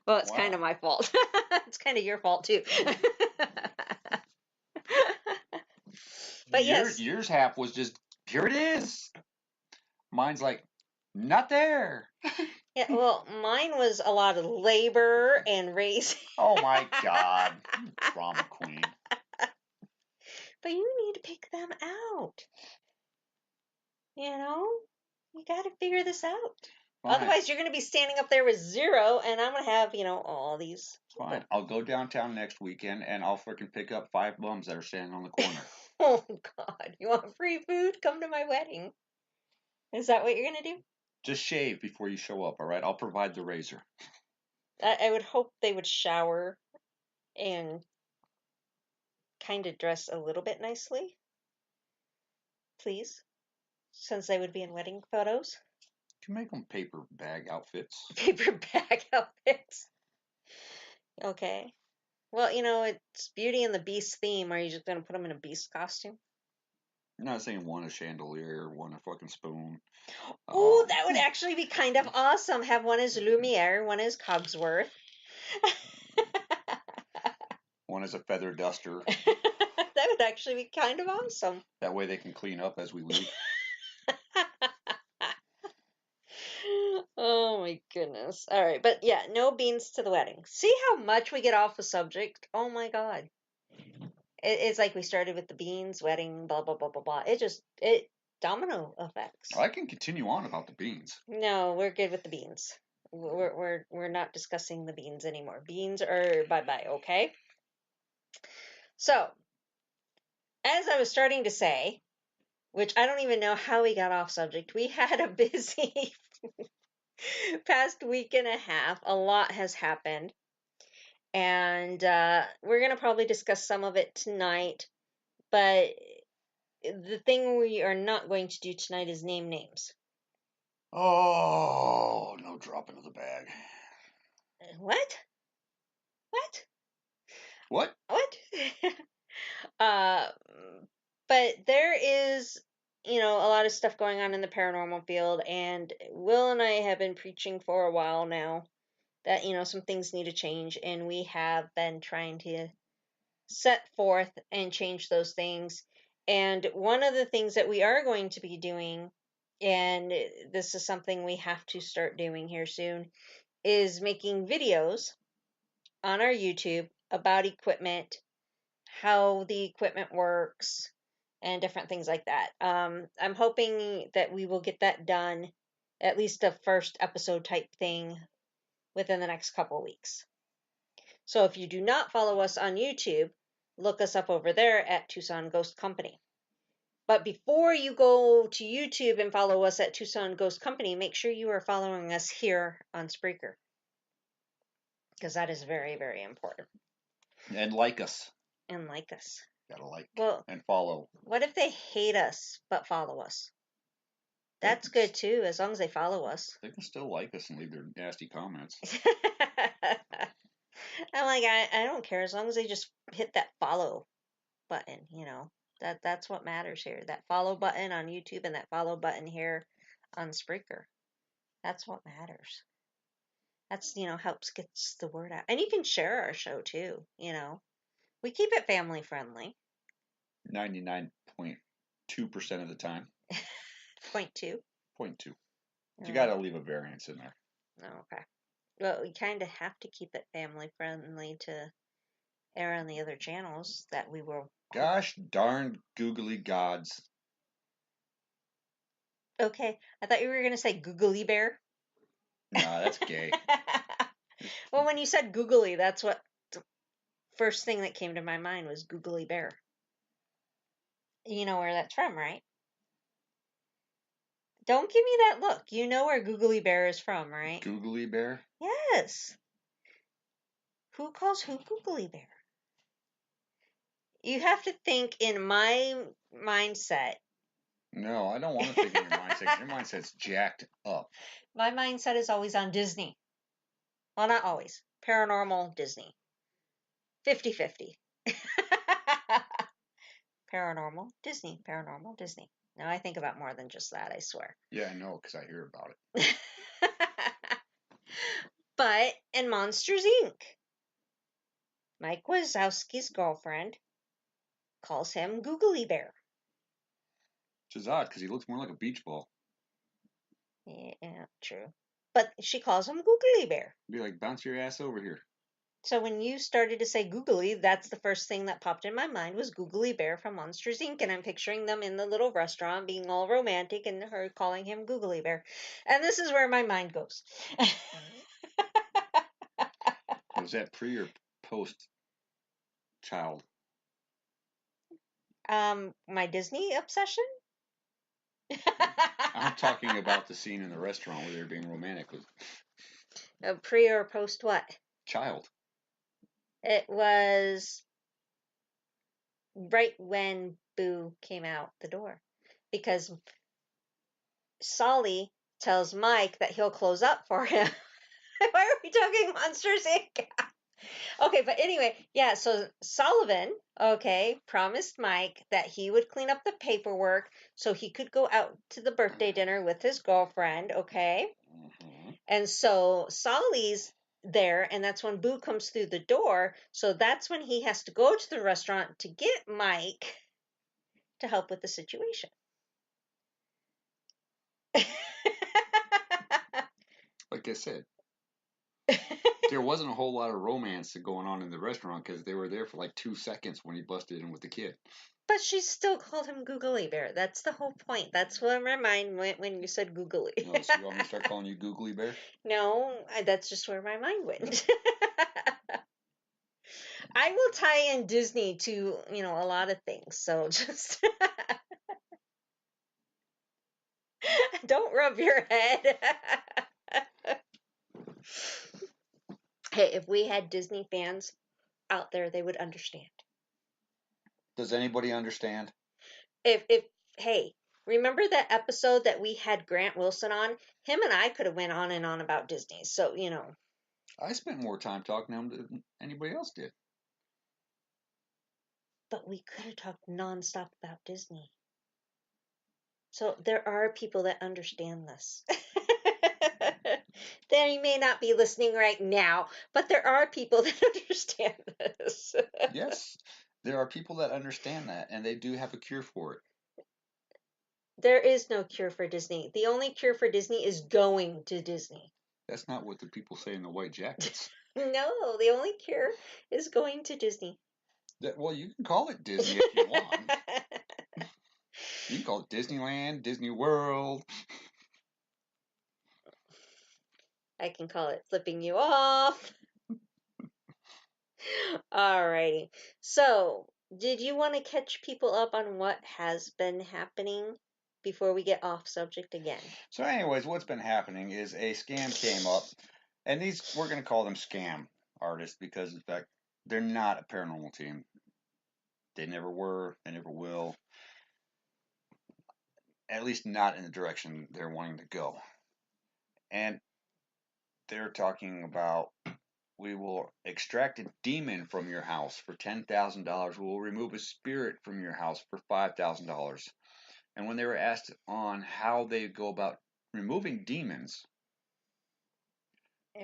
Well, it's Wow. kind of my fault. It's kind of your fault too. But yes, Yours half was just, here it is. Mine's like, not there. yeah. Well, mine was a lot of labor and raising. Oh my God. Drama queen. But you need to pick them out. You know, you got to figure this out. Fine. Otherwise, you're going to be standing up there with 0, and I'm going to have, all these. Fine. I'll go downtown next weekend and I'll freaking pick up 5 bums that are standing on the corner. Oh, God. You want free food? Come to my wedding. Is that what you're going to do? Just shave before you show up, all right? I'll provide the razor. I would hope they would shower and kind of dress a little bit nicely. Please. Since they would be in wedding photos. You can make them paper bag outfits. Paper bag outfits. Okay. Well, it's Beauty and the Beast theme. Are you just going to put them in a beast costume? I'm not saying one a chandelier, one a fucking spoon. Oh, that would actually be kind of awesome. Have one as Lumiere, one as Cogsworth. One is a feather duster. That would actually be kind of awesome. That way they can clean up as we leave. Oh my goodness. All right, but yeah, no beans to the wedding. See how much we get off the subject? Oh my God. It's like we started with the beans, wedding, blah, blah, blah, blah, blah. It domino effects. I can continue on about the beans. No, we're good with the beans. We're not discussing the beans anymore. Beans are bye-bye, okay? So, as I was starting to say, which I don't even know how we got off subject, we had a busy past week and a half. A lot has happened. And we're going to probably discuss some of it tonight. But the thing we are not going to do tonight is name names. Oh, no dropping of the bag. What? What? What? What? But there is, a lot of stuff going on in the paranormal field, and Will and I have been preaching for a while now that, some things need to change, and we have been trying to set forth and change those things. And one of the things that we are going to be doing, and this is something we have to start doing here soon, is making videos on our YouTube about equipment, how the equipment works, and different things like that. I'm hoping that we will get that done, at least a first episode type thing, within the next couple weeks. So if you do not follow us on YouTube, look us up over there at Tucson Ghost Company. But before you go to YouTube and follow us at Tucson Ghost Company, make sure you are following us here on Spreaker. Because that is very, very important. And like us. And like us. Gotta like Well, and follow. What if they hate us but follow us? That's good too, as long as they follow us. They can still like us and leave their nasty comments. I'm like, I don't care as long as they just hit that follow button, That's what matters here. That follow button on YouTube and that follow button here on Spreaker. That's what matters. That's, helps gets the word out. And you can share our show too, We keep it family friendly. 99.2% of the time. 0.2. 0.2. You gotta leave a variance in there. Okay. Well, we kind of have to keep it family friendly to air on the other channels that we will. Gosh darn googly gods. Okay. I thought you were going to say googly bear. Nah, that's gay. Well, when you said googly, that's what the first thing that came to my mind was googly bear. You know where that's from, right? Don't give me that look. You know where googly bear is from, right? Googly bear? Yes. Who calls who googly bear? You have to think in my mindset. No, I don't want to think in your mindset. Your mindset's jacked up. My mindset is always on Disney. Well, not always. Paranormal Disney. 50-50. Paranormal Disney. Paranormal Disney. Now I think about more than just that, I swear. Yeah, I know, because I hear about it. But in Monsters Inc., Mike Wazowski's girlfriend calls him Googly Bear. Which is odd because he looks more like a beach ball. Yeah, true. But she calls him Googly Bear. Be like, bounce your ass over here. So when you started to say googly, that's the first thing that popped in my mind was Googly Bear from Monsters Inc. And I'm picturing them in the little restaurant being all romantic and her calling him Googly Bear. And this is where my mind goes. Was that pre or post child? My Disney obsession? I'm talking about the scene in the restaurant where they're being romantic with Pre or post what? child. It was right when Boo came out the door. Because Solly tells Mike that he'll close up for him. Why are we talking Monsters Inc? Okay, but anyway, yeah, so Sullivan, okay, promised Mike that he would clean up the paperwork so he could go out to the birthday dinner with his girlfriend, okay? Mm-hmm. And so Solly's there, and that's when Boo comes through the door. So that's when he has to go to the restaurant to get Mike to help with the situation. Like I said, there wasn't a whole lot of romance going on in the restaurant because they were there for like 2 seconds when he busted in with the kid. But she still called him Googly Bear. That's the whole point. That's where my mind went when you said googly. Oh, so you want me to start calling you Googly Bear? No, that's just where my mind went. I will tie in Disney to, a lot of things. So just don't rub your head. Hey, if we had Disney fans out there, they would understand. Does anybody understand? If hey, remember that episode that we had Grant Wilson on? Him and I could have went on and on about Disney. So, I spent more time talking to him than anybody else did. but we could have talked nonstop about Disney. So there are people that understand this. They may not be listening right now, but there are people that understand this. Yes, there are people that understand that, and they do have a cure for it. There is no cure for Disney. The only cure for Disney is going to Disney. That's not what the people say in the white jackets. No, the only cure is going to Disney. Well, you can call it Disney if you want. You can call it Disneyland, Disney World. I can call it flipping you off. Alrighty. So, did you want to catch people up on what has been happening before we get off subject again? So, anyways, what's been happening is a scam came up, and we're going to call them scam artists because, in fact, they're not a paranormal team. They never were, they never will. At least not in the direction they're wanting to go. And they're talking about we will extract a demon from your house for $10,000. We will remove a spirit from your house for $5,000. And when they were asked on how they go about removing demons,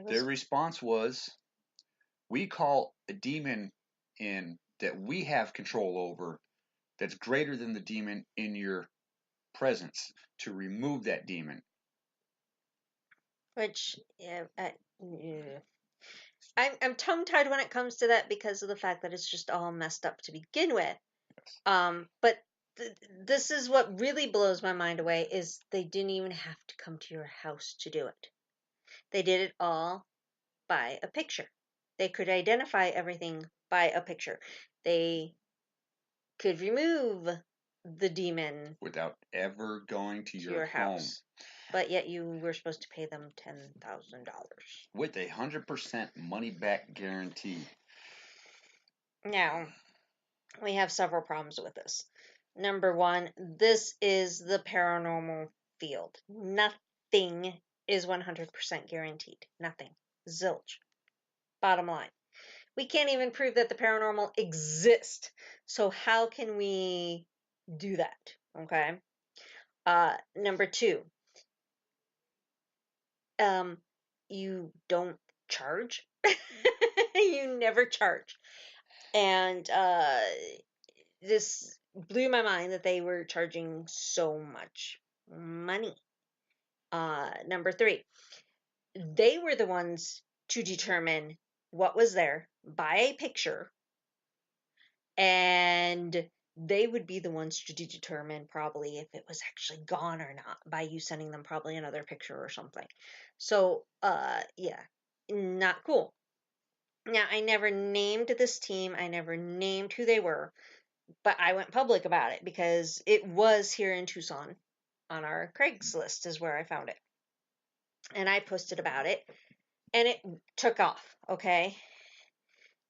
their response was, we call a demon in that we have control over that's greater than the demon in your presence to remove that demon. Which, yeah, I'm tongue tied when it comes to that because of the fact that it's just all messed up to begin with. But this is what really blows my mind away is they didn't even have to come to your house to do it. They did it all by a picture. They could identify everything by a picture. They could remove the demon Without ever going to your home. house. But yet you were supposed to pay them $10,000. With a 100% money back guarantee. Now, we have several problems with this. Number one, this is the paranormal field. Nothing is 100% guaranteed. Nothing. Zilch. Bottom line. We can't even prove that the paranormal exists. So how can we do that? Okay. Number two, you don't charge. You never charge. And this blew my mind that they were charging so much money. Number three, they were the ones to determine what was there by a picture, and they would be the ones to determine probably if it was actually gone or not by you sending them probably another picture or something. So, yeah, not cool. Now, I never named this team, I never named who they were, but I went public about it because it was here in Tucson on our Craigslist, is where I found it. And I posted about it, and it took off, okay?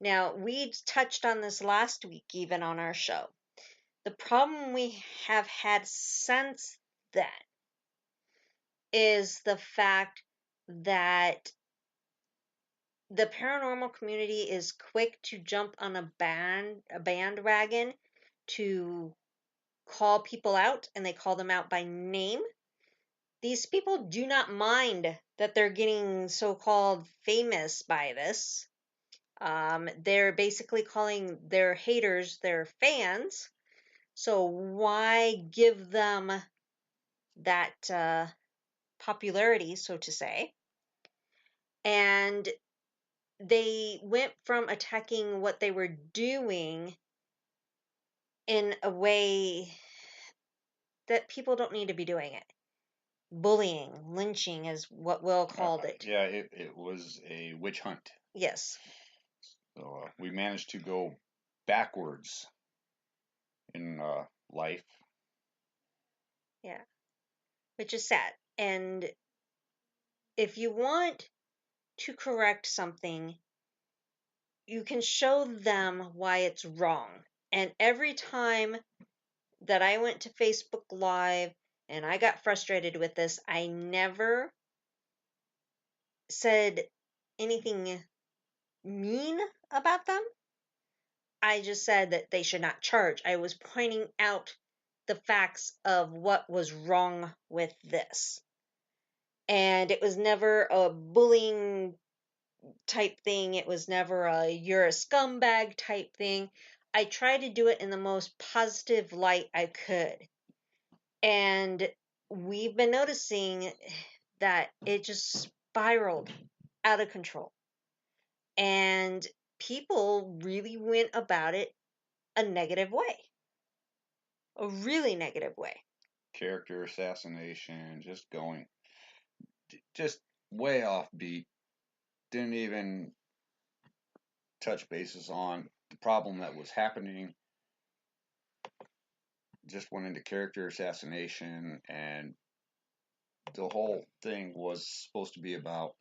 Now, we touched on this last week, even on our show. The problem we have had since then is the fact that the paranormal community is quick to jump on a bandwagon to call people out, and they call them out by name. These people do not mind that they're getting so-called famous by this. They're basically calling their haters their fans. So why give them that popularity, so to say? And they went from attacking what they were doing in a way that people don't need to be doing it. Bullying, lynching is what Will called it. Yeah, it was a witch hunt. Yes. So we managed to go backwards in life. Yeah. Which is sad. And if you want to correct something, you can show them why it's wrong. And every time that I went to Facebook Live and I got frustrated with this, I never said anything mean about them. I just said that they should not charge. I was pointing out the facts of what was wrong with this. And it was never a bullying type thing. It was never a you're a scumbag type thing. I tried to do it in the most positive light I could. And we've been noticing that it just spiraled out of control. And people really went about it a negative way. A really negative way. Character assassination, just way off beat. Didn't even touch bases on the problem that was happening. Just went into character assassination, and the whole thing was supposed to be about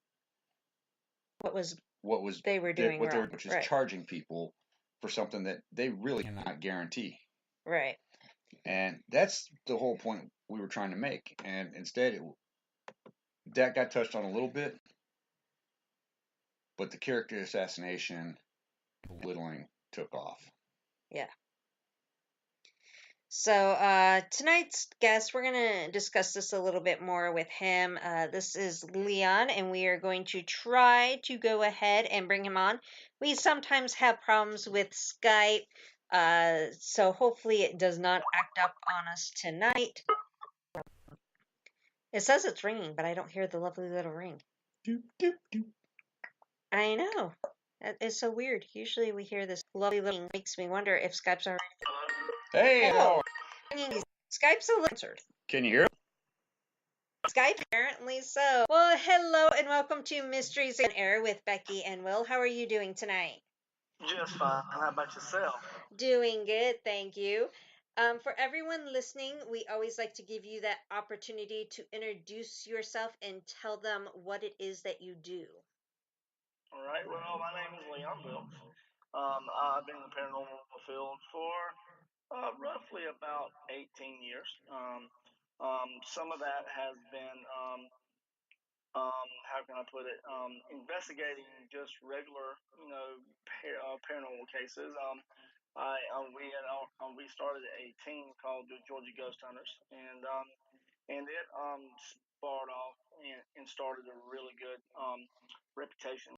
What was what was they were doing what they're wrong. which is Right. charging people for something that they really cannot guarantee. Right. And that's the whole point we were trying to make. And instead, that got touched on a little bit, but the character assassination, belittling took off. Yeah. So tonight's guest, we're going to discuss this a little bit more with him. This is Leon, and we are going to try to go ahead and bring him on. We sometimes have problems with Skype, so hopefully it does not act up on us tonight. It says it's ringing, but I don't hear the lovely little ring. Doop, doop, doop. I know. It's so weird. Usually we hear this lovely little ring. Makes me wonder if Skype's already... Hey, Hello. Skype's a little answered. Can you hear? Skype, apparently so. Well, hello and welcome to Mysteries in Air with Becky and Will. How are you doing tonight? Just fine. How about yourself? Doing good, thank you. For everyone listening, we always like to give you that opportunity to introduce yourself and tell them what it is that you do. All right. Well, my name is Leon Wilkes. I've been in the paranormal field for roughly about 18 years. Some of that has been, how can I put it, investigating just regular, paranormal cases. We started a team called the Georgia Ghost Hunters, and it sparred off and started a really good reputation